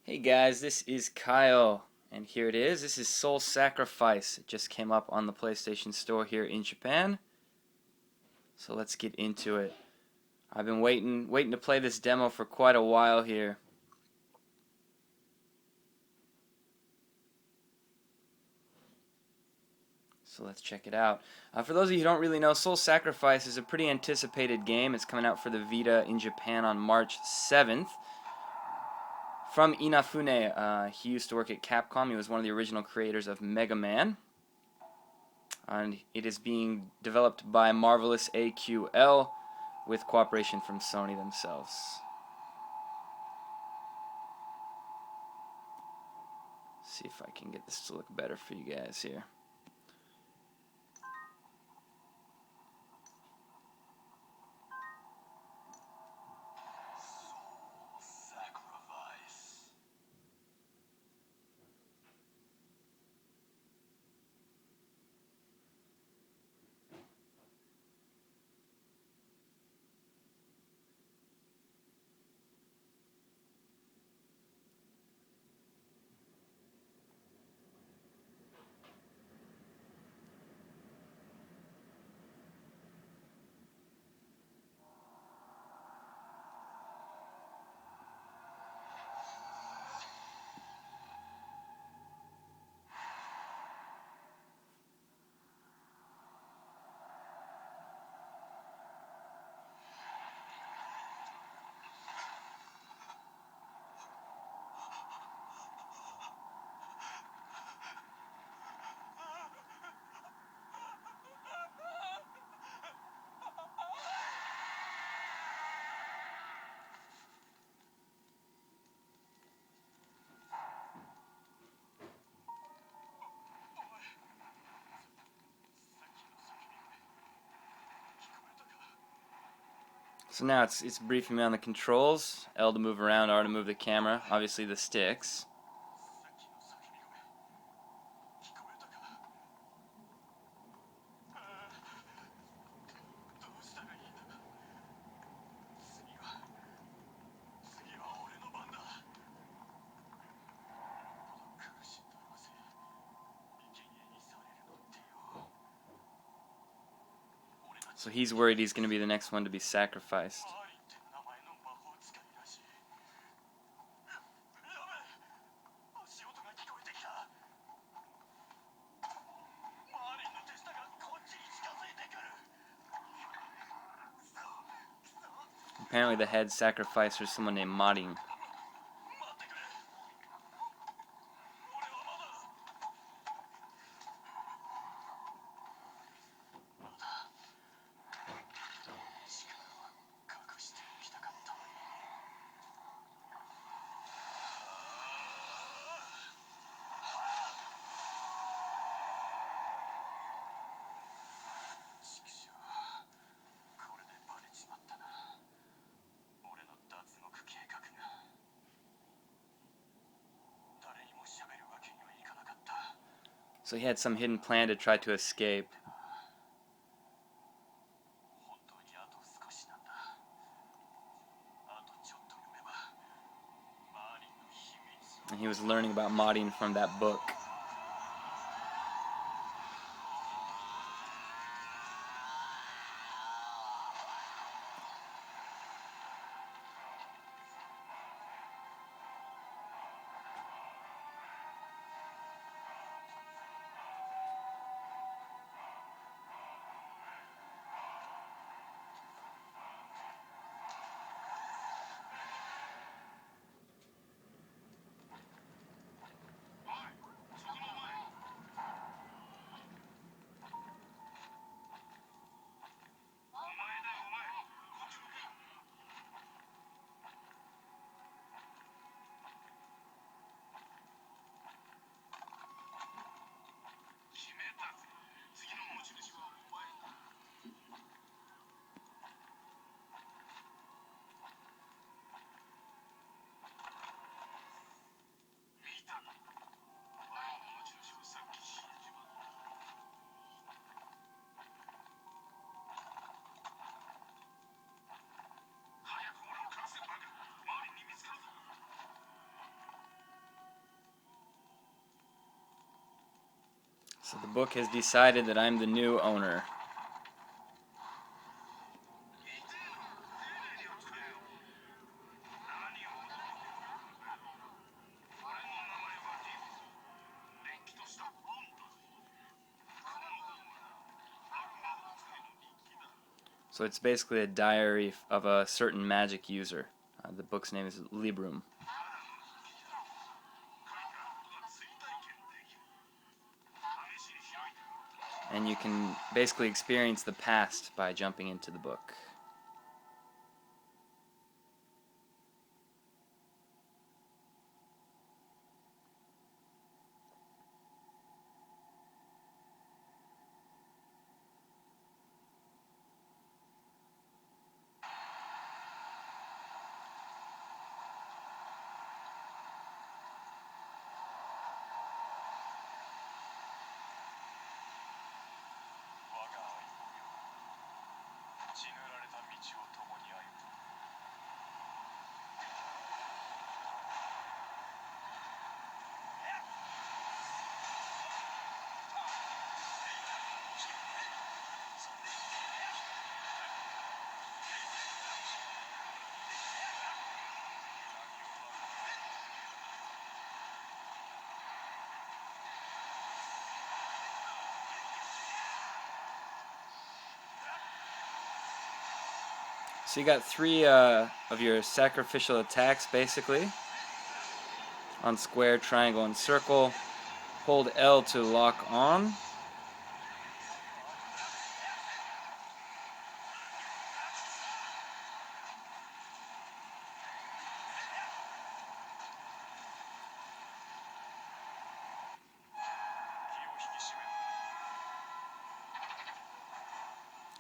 Hey guys, this is Kyle, and here it is. This is Soul Sacrifice. It just came up on the PlayStation Store here in Japan. So let's get into it. I've been waiting to play this demo for quite a while here. So let's check it out. For those of you who don't really know, Soul Sacrifice is a pretty anticipated game. It's coming out for the Vita in Japan on March 7th. From Inafune. He used to work at Capcom. He was one of the original creators of Mega Man. And it is being developed by Marvelous AQL with cooperation from Sony themselves. See if I can get this to look better for you guys here. So now it's briefing me on the controls. L to move around, R to move the camera. Obviously the sticks. So he's worried he's going to be the next one to be sacrificed. Apparently the head sacrificer is someone named Marin. So he had some hidden plan to try to escape. And he was learning about modding from that book. So the book has decided that I'm the new owner. So it's basically a diary of a certain magic user. The book's name is Librum. And you can basically experience the past by jumping into the book. So you got three of your sacrificial attacks basically. On square, triangle, and circle. Hold L to lock on.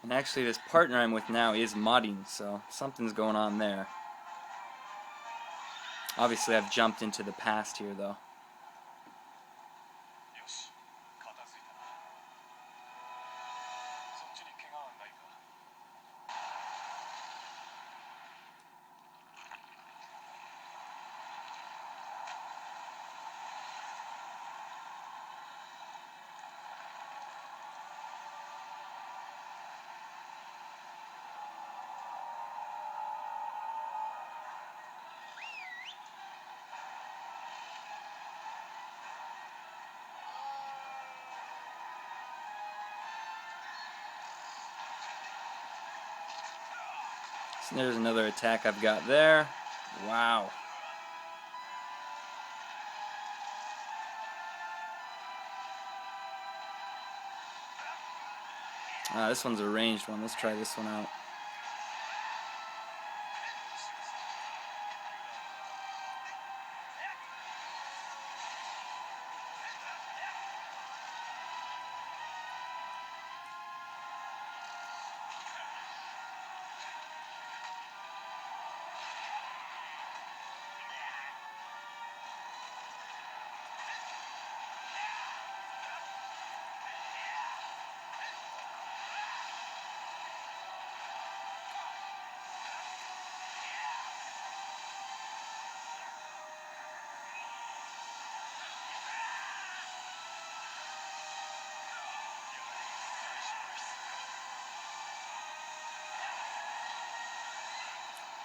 And actually this partner I'm with now is modding, so something's going on there. Obviously I've jumped into the past here though. So there's another attack I've got there. Wow. This one's a ranged one. Let's try this one out.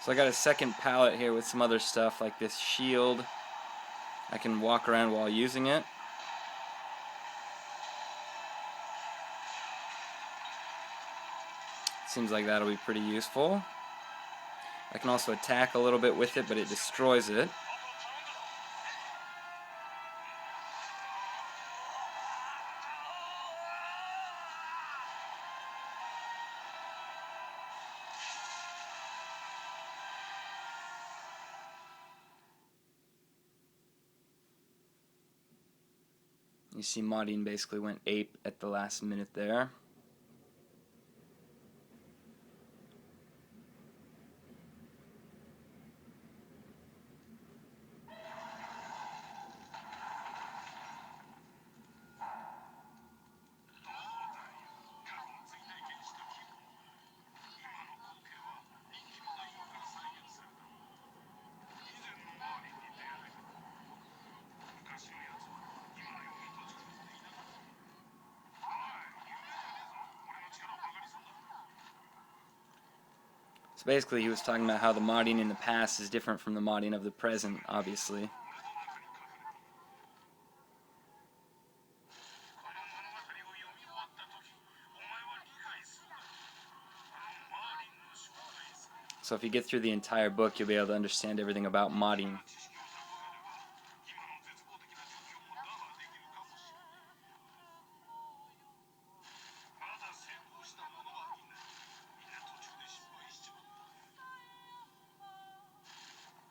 So I got a second palette here with some other stuff like this shield. I can walk around while using it. Seems like that'll be pretty useful. I can also attack a little bit with it, but it destroys it. You see modding basically went ape at the last minute there. So basically he was talking about how the modding in the past is different from the modding of the present, obviously. So if you get through the entire book, you'll be able to understand everything about modding.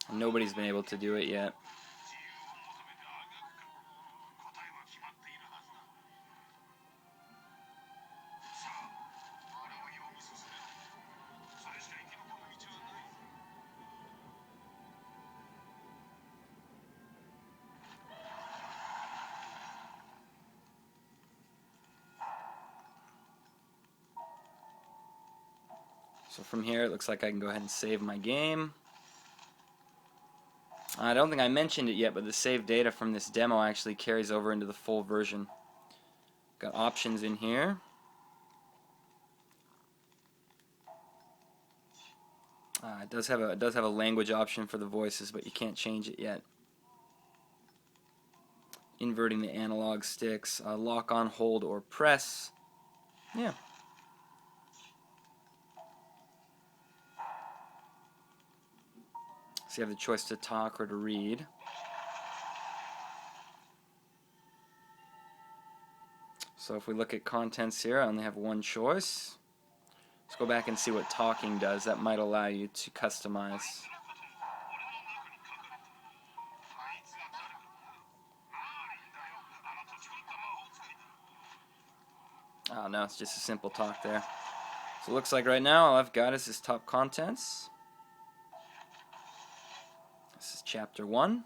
And nobody's been able to do it yet. So from here, it looks like I can go ahead and save my game. I don't think I mentioned it yet, but the save data from this demo actually carries over into the full version. Got options in here. It does have a language option for the voices, but you can't change it yet. Inverting the analog sticks, lock on, hold, or press. Yeah. So you have the choice to talk or to read. So if we look at contents here, I only have one choice. Let's go back and see what talking does. That might allow you to customize. Oh no, it's just a simple talk there. So it looks like right now all I've got is this top contents. This is chapter 1.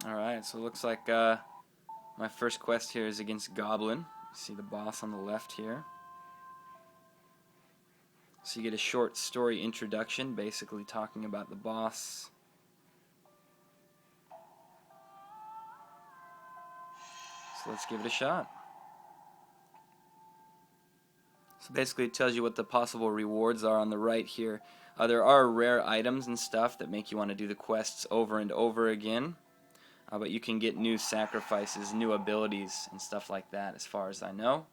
Alright, so it looks like my first quest here is against Goblin. You see the boss on the left here. So you get a short story introduction, basically talking about the boss. So let's give it a shot. So basically it tells you what the possible rewards are on the right here. There are rare items and stuff that make you want to do the quests over and over again. But you can get new sacrifices, new abilities, and stuff like that as far as I know.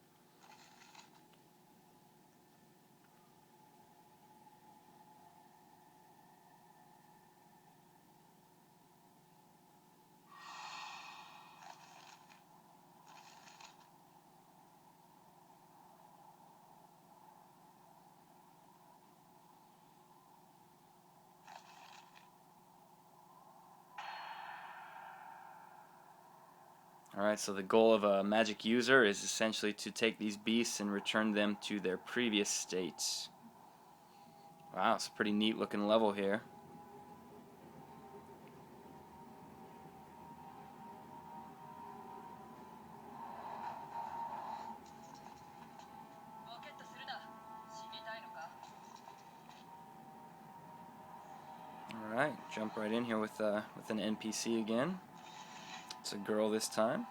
Alright, so the goal of a magic user is essentially to take these beasts and return them to their previous states. Wow, it's a pretty neat looking level here. Alright, jump right in here with an NPC again. It's a girl this time.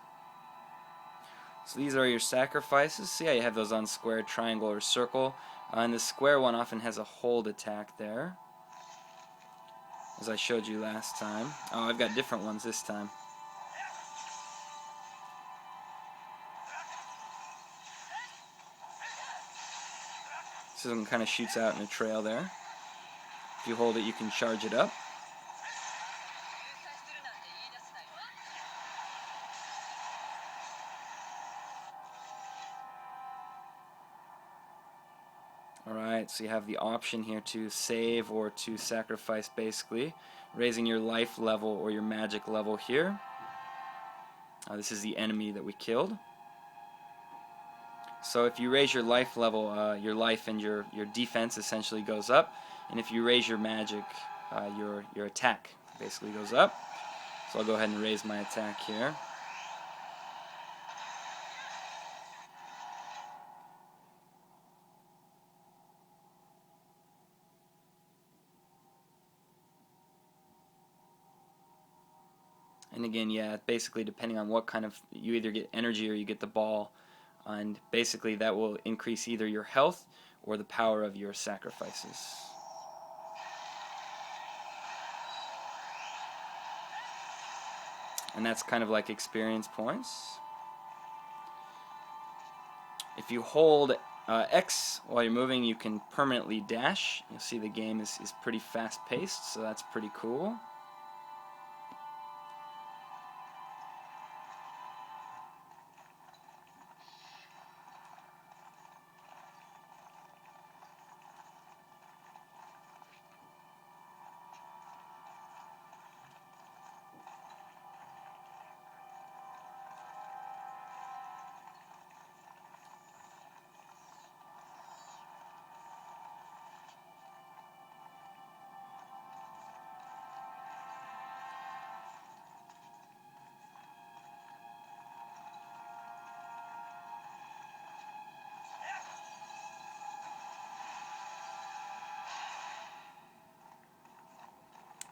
So these are your sacrifices. See how you have those on square, triangle, or circle. And the square one often has a hold attack there, as I showed you last time. Oh, I've got different ones this time. This one kind of shoots out in a trail there. If you hold it, you can charge it up. Alright, so you have the option here to save or to sacrifice, basically, raising your life level or your magic level here. This is the enemy that we killed. So if you raise your life level, your life and your defense essentially goes up, and if you raise your magic, your attack basically goes up. So I'll go ahead and raise my attack here. And again, yeah, basically depending on what kind of, you either get energy or you get the ball, and basically that will increase either your health or the power of your sacrifices. And that's kind of like experience points. If you hold X while you're moving, you can permanently dash. You'll see the game is pretty fast paced, so that's pretty cool.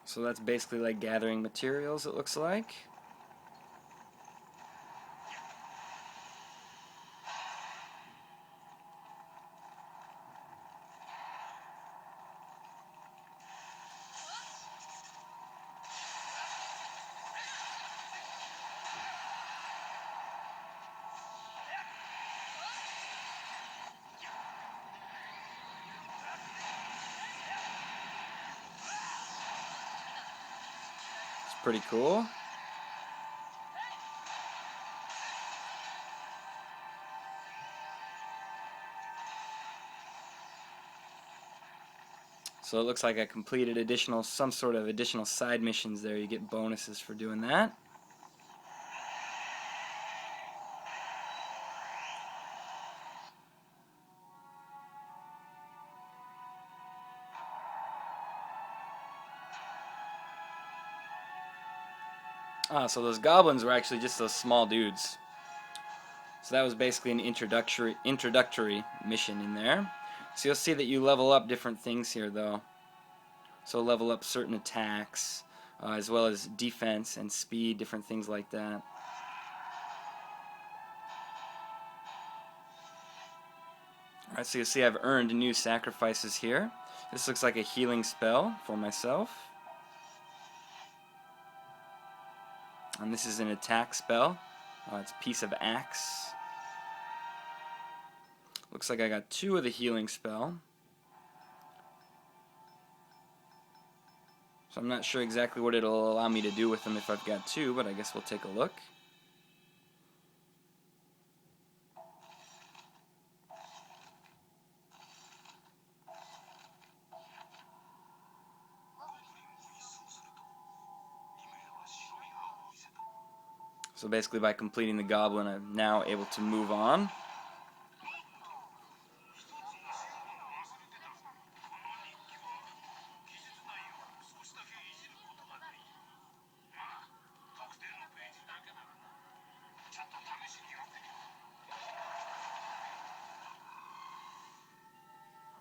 So that's basically like gathering materials, it looks like. It's pretty cool. So it looks like I completed some sort of additional side missions there. You get bonuses for doing that. So those goblins were actually just those small dudes. So that was basically an introductory mission in there. So you'll see that you level up different things here, though. So level up certain attacks, as well as defense and speed, different things like that. Alright, so you'll see I've earned new sacrifices here. This looks like a healing spell for myself. And this is an attack spell. It's a piece of axe. Looks like I got 2 of the healing spell. So I'm not sure exactly what it'll allow me to do with them if I've got 2, but I guess we'll take a look. So basically by completing the goblin, I'm now able to move on.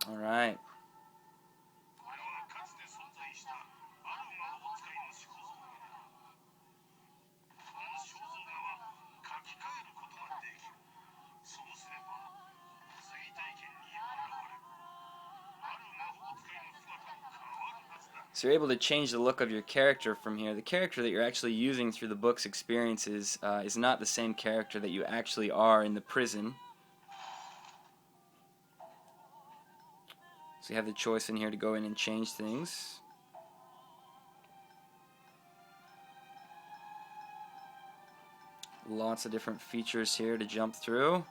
Alright. So you're able to change the look of your character from here. The character that you're actually using through the book's experiences is not the same character that you actually are in the prison. So you have the choice in here to go in and change things. Lots of different features here to jump through.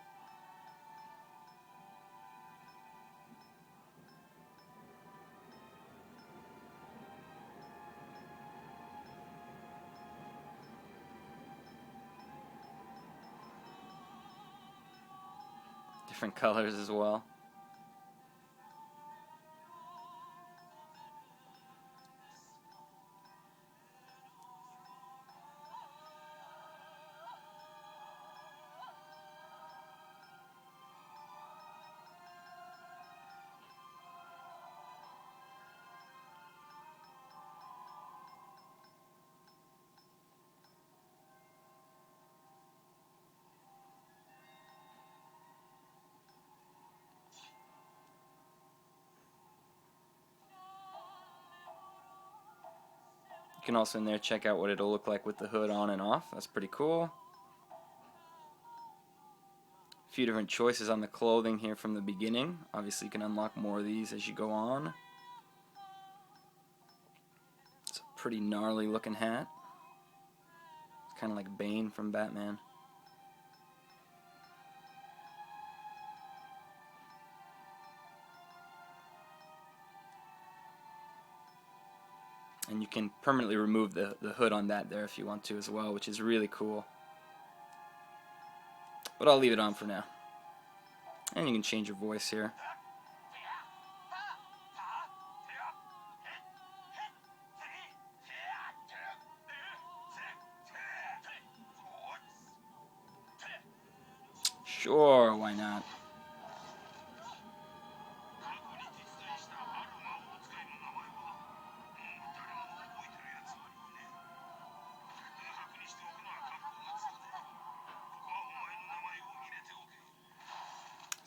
Different colors as well. You can also in there check out what it'll look like with the hood on and off. That's pretty cool. A few different choices on the clothing here from the beginning. Obviously you can unlock more of these as you go on. It's a pretty gnarly looking hat. It's kind of like Bane from Batman. And you can permanently remove the hood on that there if you want to as well, which is really cool. But I'll leave it on for now. And you can change your voice here. Sure, why not?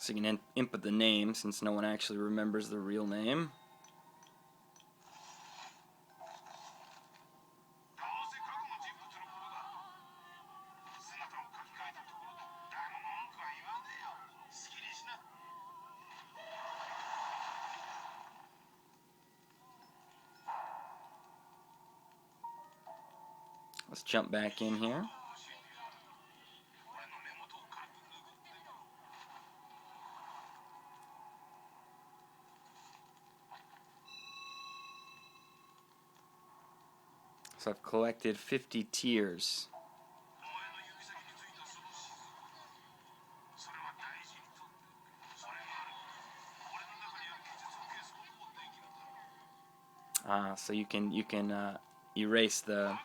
So you can input the name since no one actually remembers the real name. Let's jump back in here. So I've collected 50 tears. So you can erase the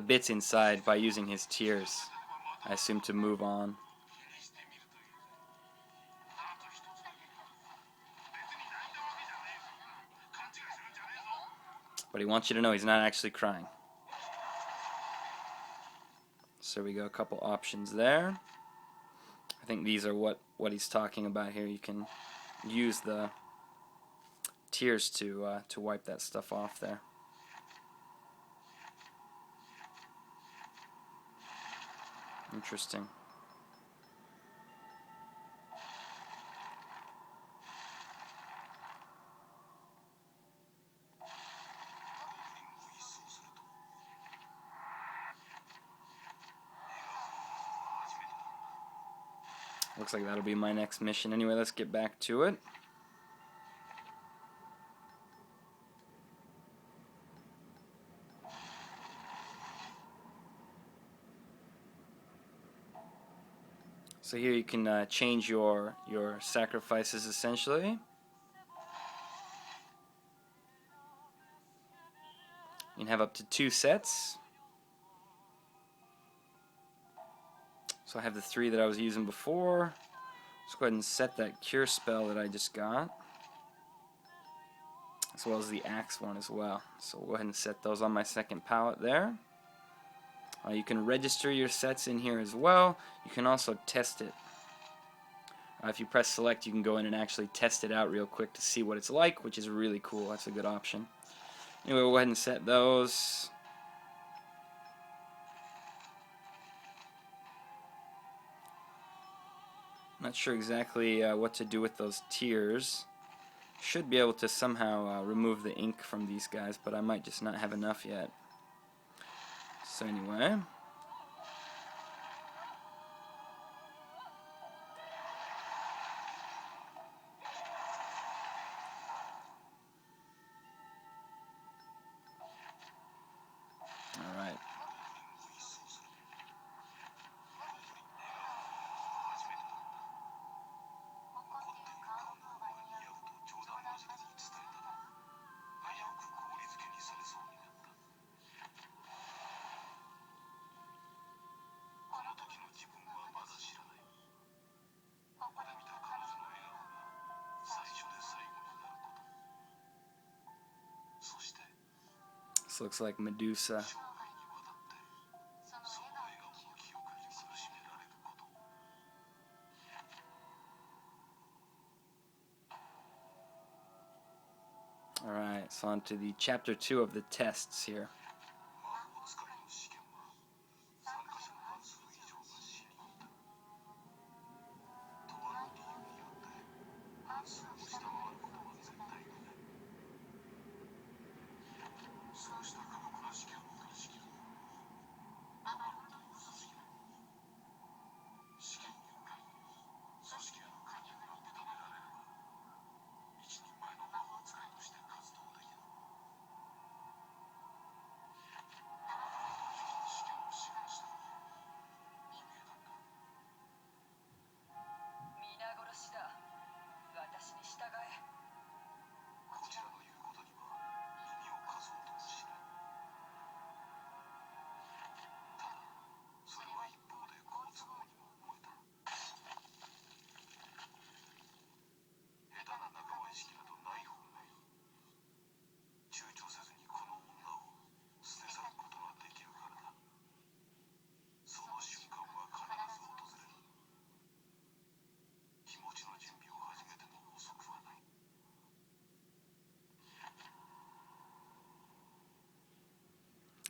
bits inside by using his tears, I assume, to move on. But he wants you to know he's not actually crying. So we got a couple options there. I think these are what he's talking about here. You can use the tears to wipe that stuff off there. Interesting. Looks like that'll be my next mission. Anyway, let's get back to it. So here you can change your sacrifices essentially. You can have up to 2 sets. So I have the 3 that I was using before. Let's go ahead and set that cure spell that I just got, as well as the axe one as well. So we'll go ahead and set those on my second palette there. You can register your sets in here as well. You can also test it. If you press select, you can go in and actually test it out real quick to see what it's like, which is really cool. That's a good option. Anyway, we'll go ahead and set those. Not sure exactly what to do with those tears. Should be able to somehow remove the ink from these guys, but I might just not have enough yet. So anyway. Alright. This looks like Medusa. Alright, so on to the chapter 2 of the tests here.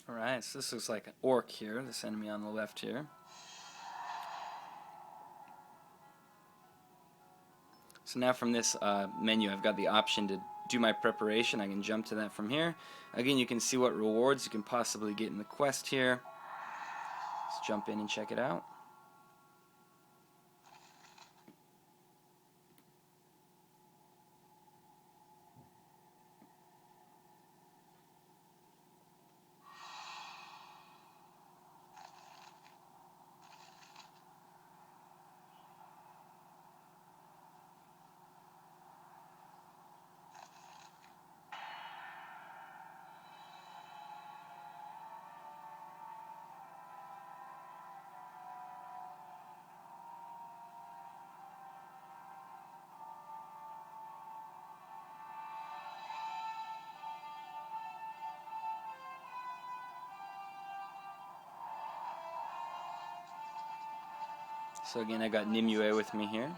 Alright, so this looks like an orc here, this enemy on the left here. So now from this menu, I've got the option to do my preparation. I can jump to that from here. Again, you can see what rewards you can possibly get in the quest here. Let's jump in and check it out. So again, I got Nimue with me here.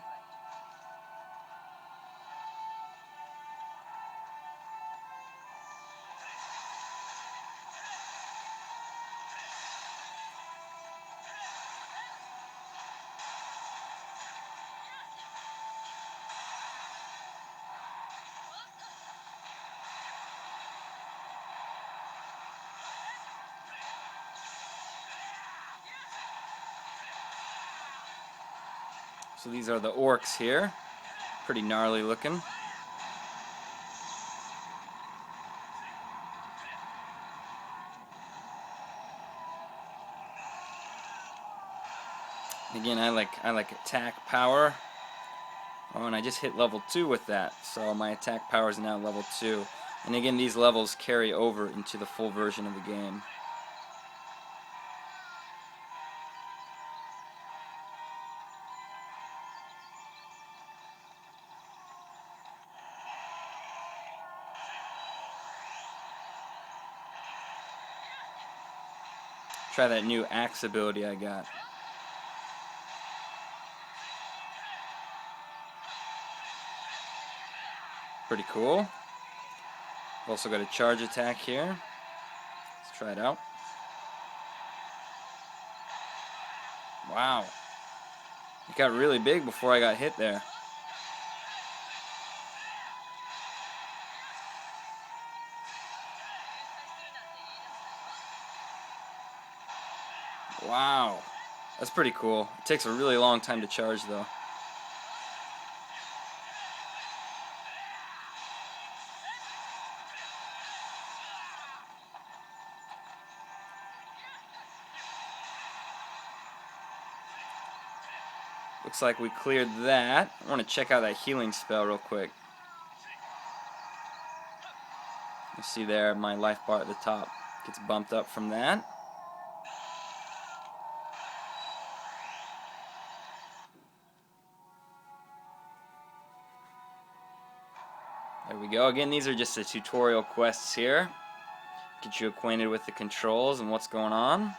So these are the orcs here. Pretty gnarly looking. Again, I like attack power. Oh, and I just hit level 2 with that, so my attack power is now level 2. And again, these levels carry over into the full version of the game. Try that new axe ability I got. Pretty cool. Also got a charge attack here. Let's try it out. Wow. It got really big before I got hit there. Wow. That's pretty cool. It takes a really long time to charge, though. Looks like we cleared that. I want to check out that healing spell real quick. You see there, my life bar at the top gets bumped up from that. There we go. Again, these are just the tutorial quests here. Get you acquainted with the controls and what's going on.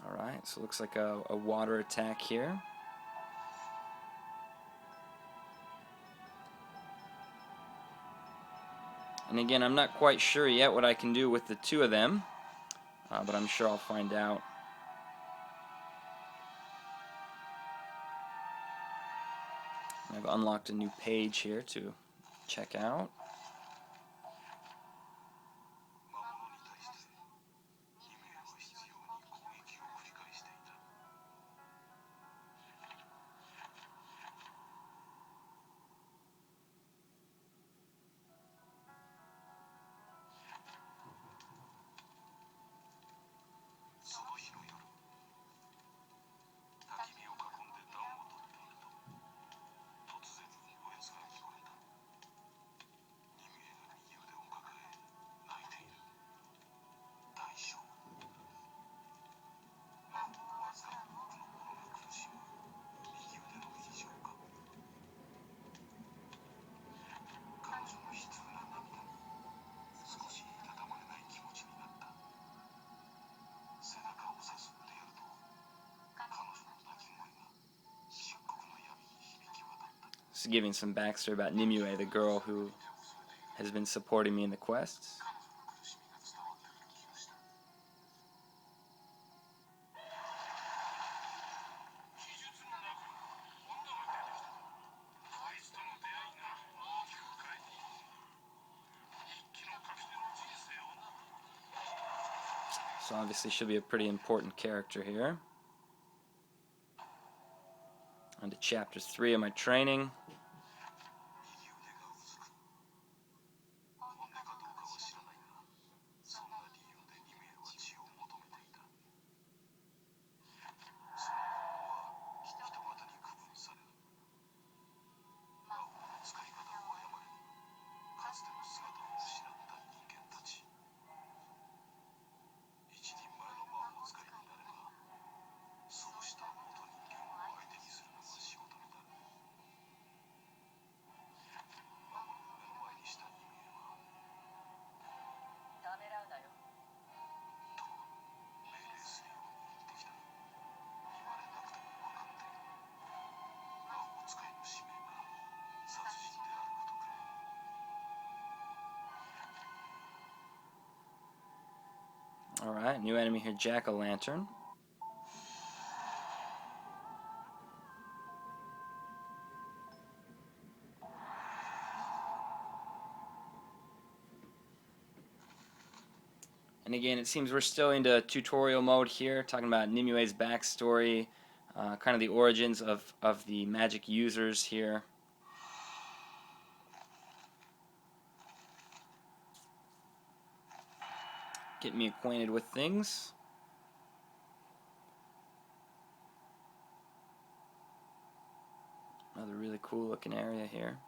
Alright, so it looks like a water attack here. And again, I'm not quite sure yet what I can do with the two of them, but I'm sure I'll find out. I've unlocked a new page here to check out. Just giving some backstory about Nimue, the girl who has been supporting me in the quests. So obviously she'll be a pretty important character here. On to chapter 3 of my training. Alright, new enemy here, Jack-o'-lantern. And again, it seems we're still into tutorial mode here, talking about Nimue's backstory, kind of the origins of the magic users here. Get me acquainted with things. Another really cool looking area here.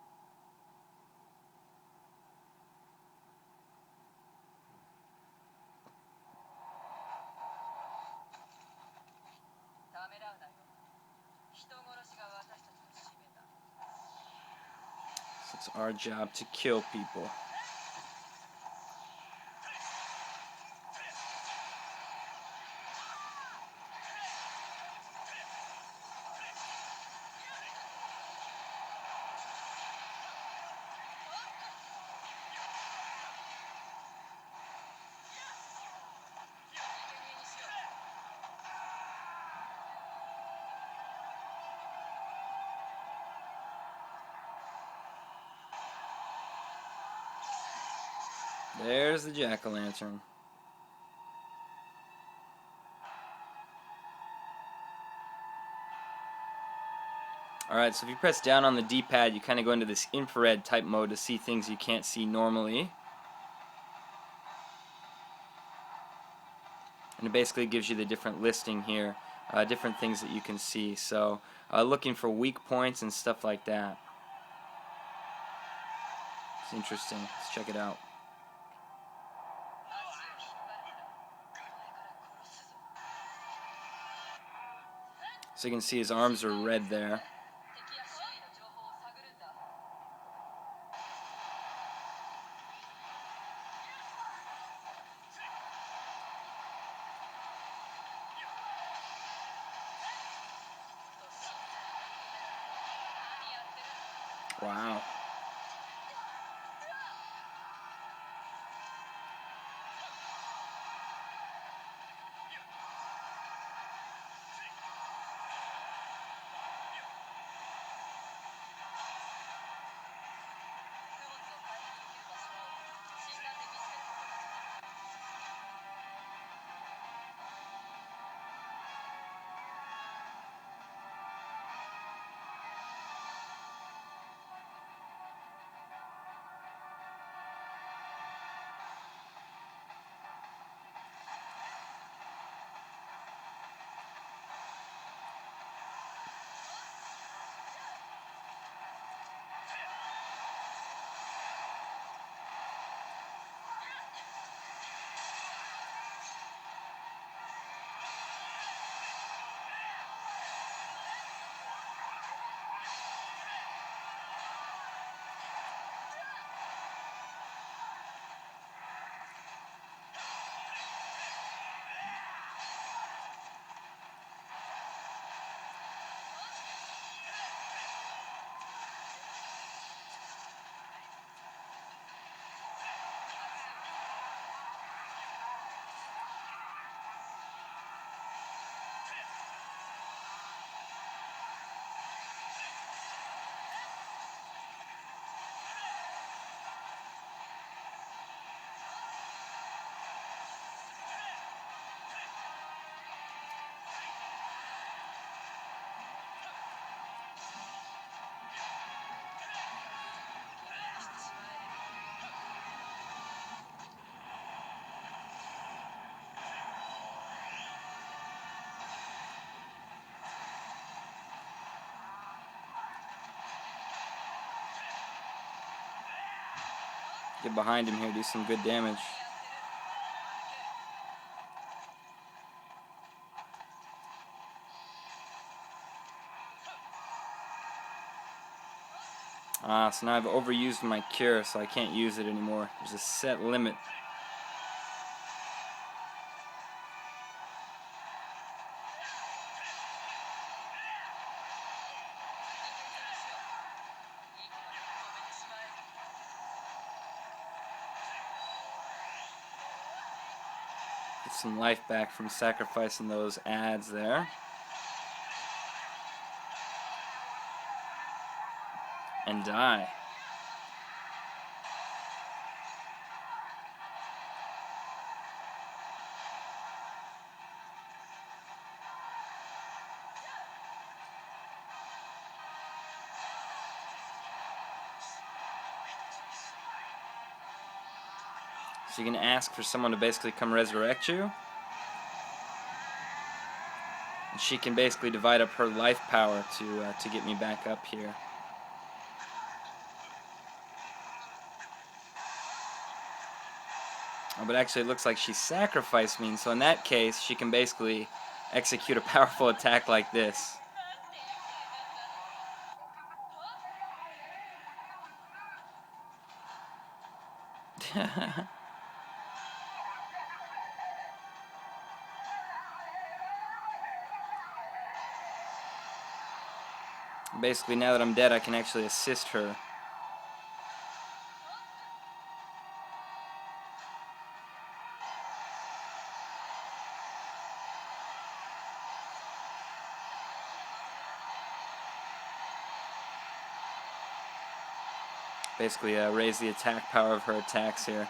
So it's our job to kill people. There's the jack-o'-lantern. Alright, so if you press down on the D-pad, you kind of go into this infrared type mode to see things you can't see normally. And it basically gives you the different listing here, different things that you can see. So looking for weak points and stuff like that. It's interesting. Let's check it out. So you can see his arms are red there. Wow. Get behind him here, do some good damage. So now I've overused my cure, so I can't use it anymore. There's a set limit. Get some life back from sacrificing those ads there. And die. So you can ask for someone to basically come resurrect you. And she can basically divide up her life power to get me back up here. Oh, but actually it looks like she sacrificed me, and so in that case she can basically execute a powerful attack like this. Basically, now that I'm dead, I can actually assist her. Basically, raise the attack power of her attacks here.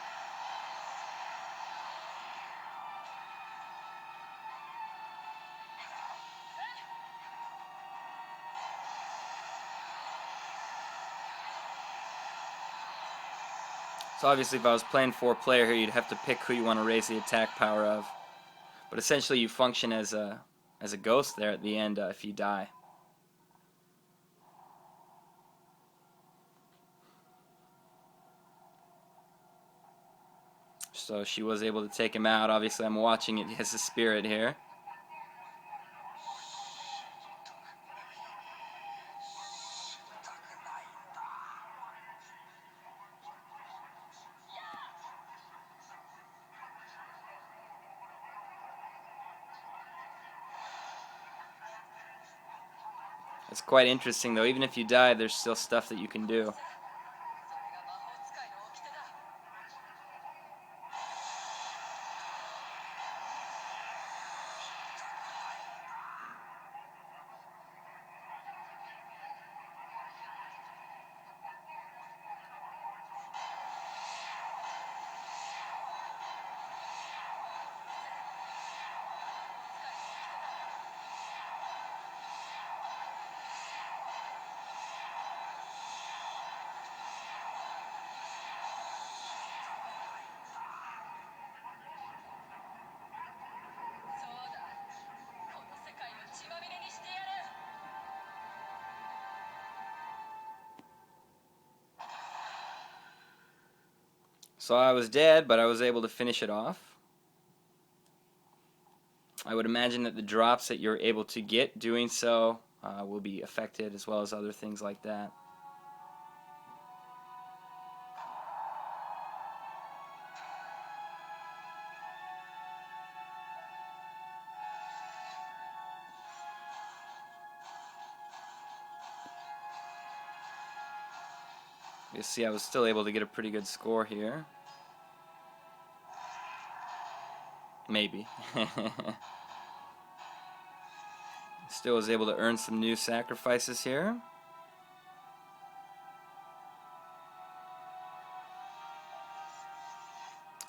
So obviously if I was playing 4-player here, you'd have to pick who you want to raise the attack power of. But essentially you function as a ghost there at the end if you die. So she was able to take him out. Obviously I'm watching it as a spirit here. It's quite interesting though. Even if you die, there's still stuff that you can do. So I was dead, but I was able to finish it off. I would imagine that the drops that you're able to get doing so will be affected, as well as other things like that. You see, I was still able to get a pretty good score here. Maybe. Still was able to earn some new sacrifices here.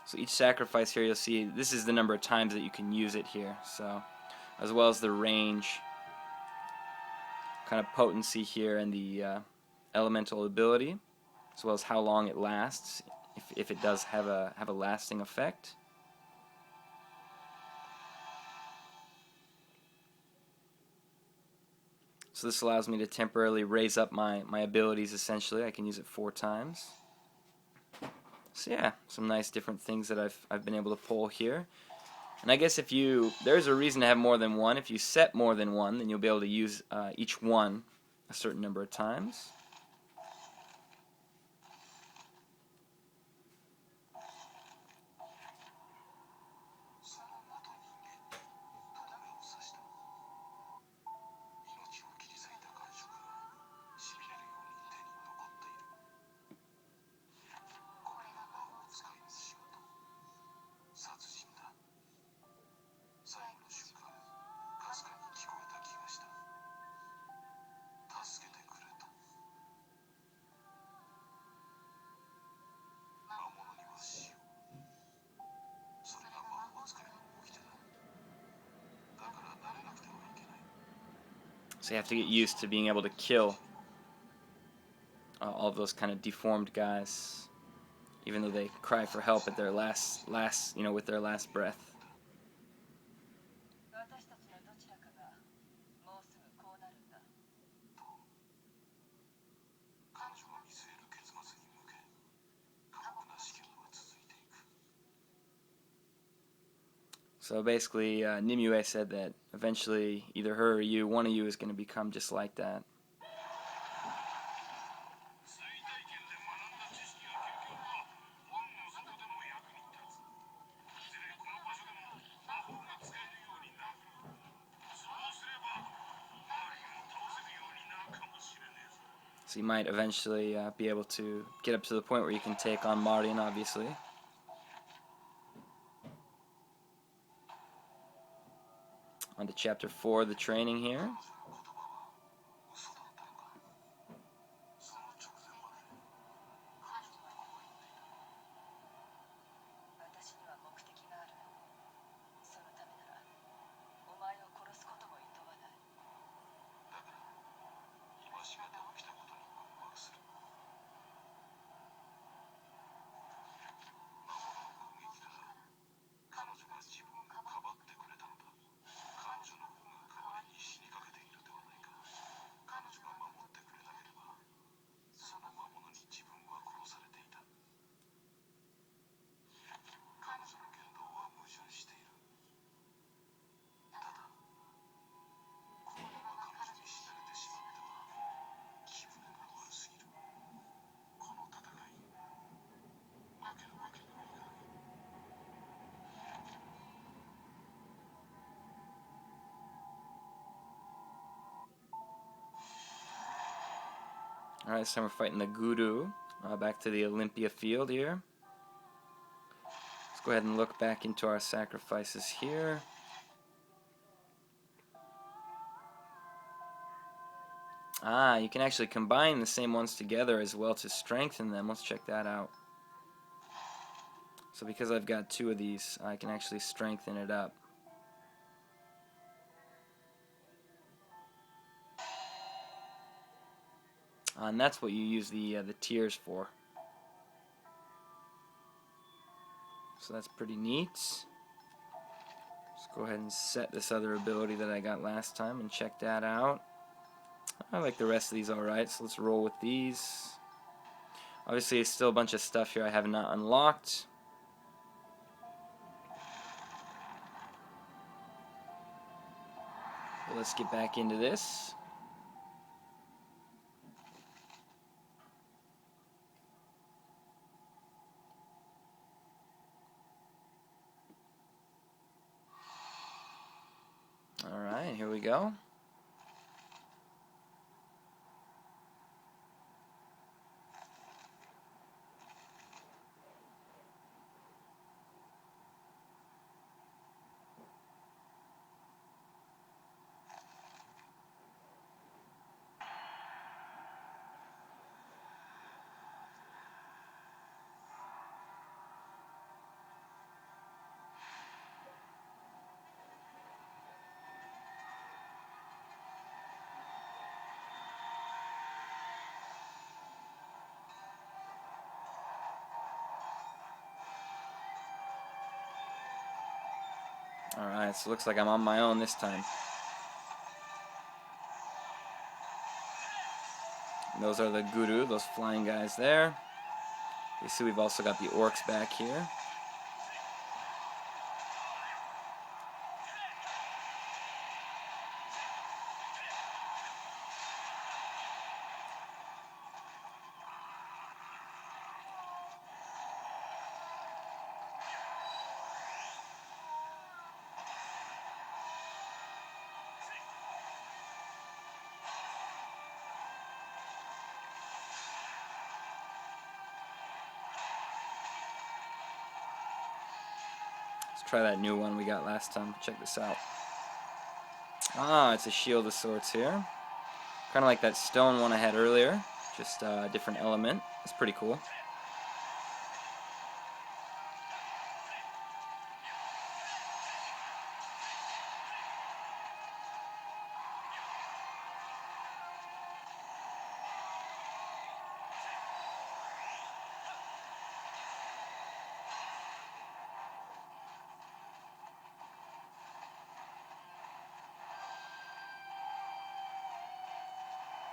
So each sacrifice here, you'll see this is the number of times that you can use it here. So, as well as the range, kind of potency here, and the elemental ability, as well as how long it lasts, if it does have a lasting effect. So this allows me to temporarily raise up my abilities. Essentially, I can use it 4 times. So yeah, some nice different things that I've been able to pull here. And I guess there's a reason to have more than one. If you set more than one, then you'll be able to use each one a certain number of times. So you have to get used to being able to kill all of those kind of deformed guys, even though they cry for help at their last, with their last breath. So basically, Nimue said that eventually either her or you, one of you, is going to become just like that. So you might eventually be able to get up to the point where you can take on Martin, obviously. On to chapter 4, the training here. Alright, this time we're fighting the Guroo. Back to the Olympia field here. Let's go ahead and look back into our sacrifices here. You can actually combine the same ones together as well to strengthen them. Let's check that out. So because I've got 2 of these, I can actually strengthen it up. And that's what you use the tiers for. So that's pretty neat. Let's go ahead and set this other ability that I got last time and check that out. I like the rest of these alright, so let's roll with these. Obviously, there's still a bunch of stuff here I have not unlocked. But let's get back into this. Alright, here we go. Alright, so it looks like I'm on my own this time. Those are the Guroo, those flying guys there. You see we've also got the orcs back here. Let's try that new one we got last time. Check this out. It's a shield of sorts here. Kind of like that stone one I had earlier. Just a different element. It's pretty cool.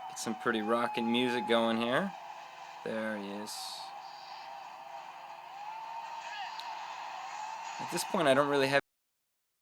Get some pretty rockin' music going here. There he is. At this point I don't really have